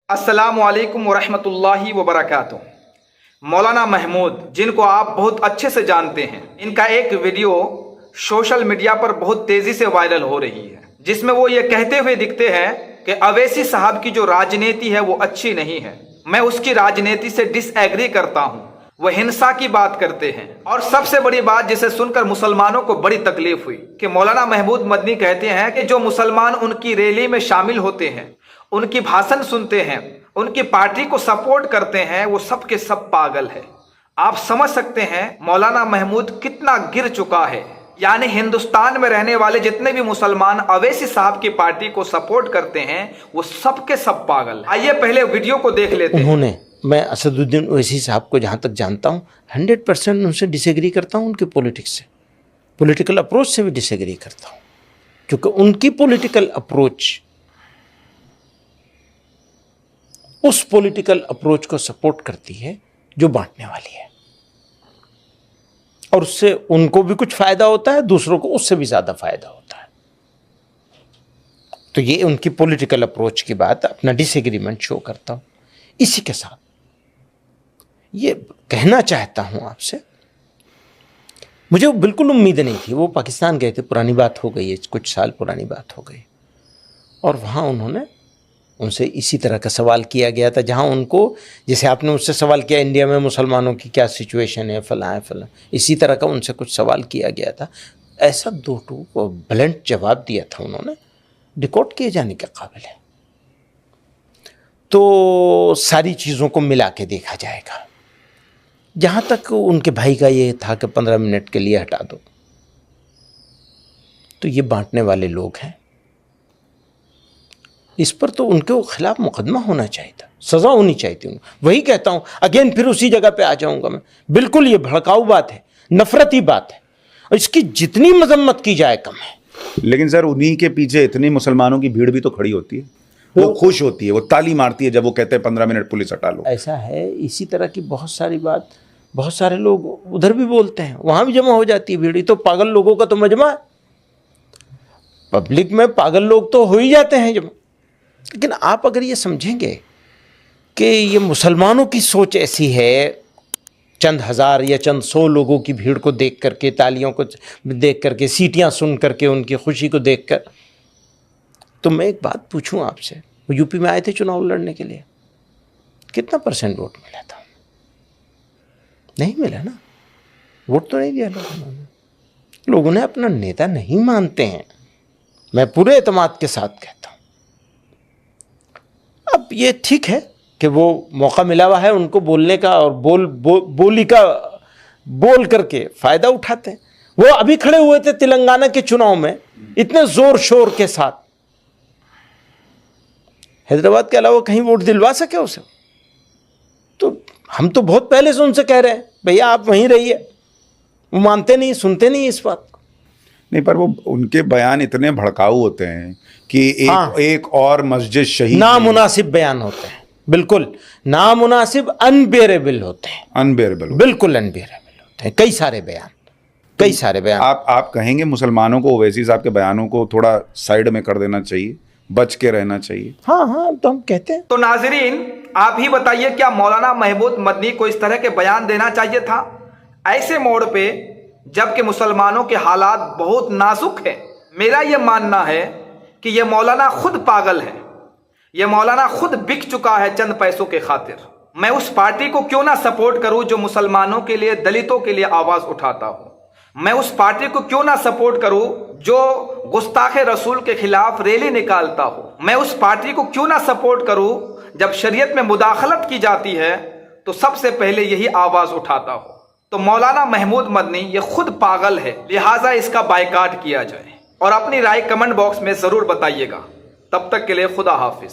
अस्सलामु अलैकुम वरहमतुल्लाहि वबरकातुह। मौलाना महमूद, जिनको आप बहुत अच्छे से जानते हैं, इनका एक वीडियो सोशल मीडिया पर बहुत तेजी से वायरल हो रही है, जिसमें वो ये कहते हुए दिखते हैं कि अवैसी साहब की जो राजनीति है वो अच्छी नहीं है। मैं उसकी राजनीति से डिसएग्री करता हूँ। वह हिंसा की बात करते हैं। और सबसे बड़ी बात जिसे सुनकर मुसलमानों को बड़ी तकलीफ हुई कि मौलाना महमूद मदनी कहते हैं कि जो मुसलमान उनकी रैली में शामिल होते हैं, उनकी भाषण सुनते हैं, उनकी पार्टी को सपोर्ट करते हैं, वो सब के सब पागल है। आप समझ सकते हैं मौलाना महमूद कितना गिर चुका है। यानी हिंदुस्तान में रहने वाले जितने भी मुसलमान अवैसी साहब की पार्टी को सपोर्ट करते हैं वो सब के सब पागल है। आइए पहले वीडियो को देख लेते हैं। उन्होंने, मैं असदुद्दीन ओवैसी साहब को जहाँ तक जानता हूँ 100% उनसे डिसएग्री करता हूँ। उनके पॉलिटिक्स से, पॉलिटिकल अप्रोच से भी डिसएग्री करता हूँ, क्योंकि उनकी पॉलिटिकल अप्रोच उस पॉलिटिकल अप्रोच को सपोर्ट करती है जो बांटने वाली है, और उससे उनको भी कुछ फायदा होता है, दूसरों को उससे भी ज्यादा फायदा होता है। तो ये उनकी पॉलिटिकल अप्रोच की बात, अपना डिसएग्रीमेंट शो करता हूं। इसी के साथ ये कहना चाहता हूं आपसे, मुझे बिल्कुल उम्मीद नहीं थी। वो पाकिस्तान गए थे, पुरानी बात हो गई है, कुछ साल पुरानी बात हो गई, और वहां उन्होंने उनसे इसी तरह का सवाल किया गया था, जहां उनको, जैसे आपने उससे सवाल किया इंडिया में मुसलमानों की क्या सिचुएशन है, फला है फला, इसी तरह का उनसे कुछ सवाल किया गया था। ऐसा दो ब्लंट जवाब दिया था उन्होंने, रिकॉर्ड किए जाने के काबिल है। तो सारी चीज़ों को मिला के देखा जाएगा। जहाँ तक उनके भाई का ये था कि 15 मिनट के लिए हटा दो, तो ये बांटने वाले लोग हैं। इस पर तो उनके खिलाफ मुकदमा होना चाहिए था, सज़ा होनी चाहिए थी। वही कहता हूँ, अगेन फिर उसी जगह पे आ जाऊँगा मैं। बिल्कुल ये भड़काऊ बात है, नफरती बात है, और इसकी जितनी मजम्मत की जाए कम है। लेकिन सर, उन्हीं के पीछे इतनी मुसलमानों की भीड़ भी तो खड़ी होती है, वो खुश होती है, वो ताली मारती है जब वो कहते हैं 15 मिनट पुलिस हटा लो। ऐसा है, इसी तरह की बहुत सारी बात, बहुत सारे लोग उधर भी बोलते हैं, वहाँ भी जमा हो जाती है भीड़। तो पागल लोगों का तो मजमा है, पब्लिक में पागल लोग तो हो ही जाते हैं जमा। लेकिन आप अगर ये समझेंगे कि ये मुसलमानों की सोच ऐसी है, चंद हज़ार या चंद 100 लोगों की भीड़ को देख करके, तालियों को देख करके, सीटियां सुन करके, उनकी खुशी को देख कर, तो मैं एक बात पूछूं आपसे, वो यूपी में आए थे चुनाव लड़ने के लिए, कितना % वोट मिला था? नहीं मिला ना, वोट तो नहीं दिया लोगों ने। लोगों ने अपना नेता नहीं मानते हैं, मैं पूरे एतमाद के साथ कहता हूं। अब ये ठीक है कि वो मौका मिला हुआ है उनको बोलने का, और बोली का बोल करके फ़ायदा उठाते हैं। वो अभी खड़े हुए थे तेलंगाना के चुनाव में इतने ज़ोर शोर के साथ, हैदराबाद के अलावा कहीं वोट दिलवा सके उसे? तो हम तो बहुत पहले से उनसे कह रहे हैं, भैया आप वहीं रहिए। वो मानते नहीं, सुनते नहीं इस बात को। नहीं, पर वो उनके बयान इतने भड़काऊ होते हैं कि एक और मस्जिद शहीद, नामुनासिब बयान होते हैं, बिल्कुल नामुनासिब, अनबेरेबल होते हैं, अनबेरेबल, बिल्कुल अनबेरेबल होते हैं। कई सारे बयान। आप कहेंगे मुसलमानों को ओवैसी साहब के बयानों को थोड़ा साइड में कर देना चाहिए, बच के रहना चाहिए? हाँ, तो हम कहते हैं। तो नाजरीन, आप ही बताइए, क्या मौलाना महमूद मदनी को इस तरह के बयान देना चाहिए था ऐसे मोड़ पे, जबकि मुसलमानों के हालात बहुत नाजुक है? मेरा यह मानना है कि यह मौलाना खुद पागल है, यह मौलाना खुद बिक चुका है चंद पैसों के खातिर। मैं उस पार्टी को क्यों ना सपोर्ट करूं जो मुसलमानों के लिए, दलितों के लिए आवाज उठाता हूं। मैं उस पार्टी को क्यों ना सपोर्ट करूं जो गुस्ताखे रसूल के खिलाफ रैली निकालता हो। मैं उस पार्टी को क्यों ना सपोर्ट करूं जब शरीयत में मुदाखलत की जाती है तो सबसे पहले यही आवाज उठाता हो। तो मौलाना महमूद मदनी ये खुद पागल है, लिहाजा इसका बायकाट किया जाए। और अपनी राय कमेंट बॉक्स में जरूर बताइएगा। तब तक के लिए खुदा हाफिज।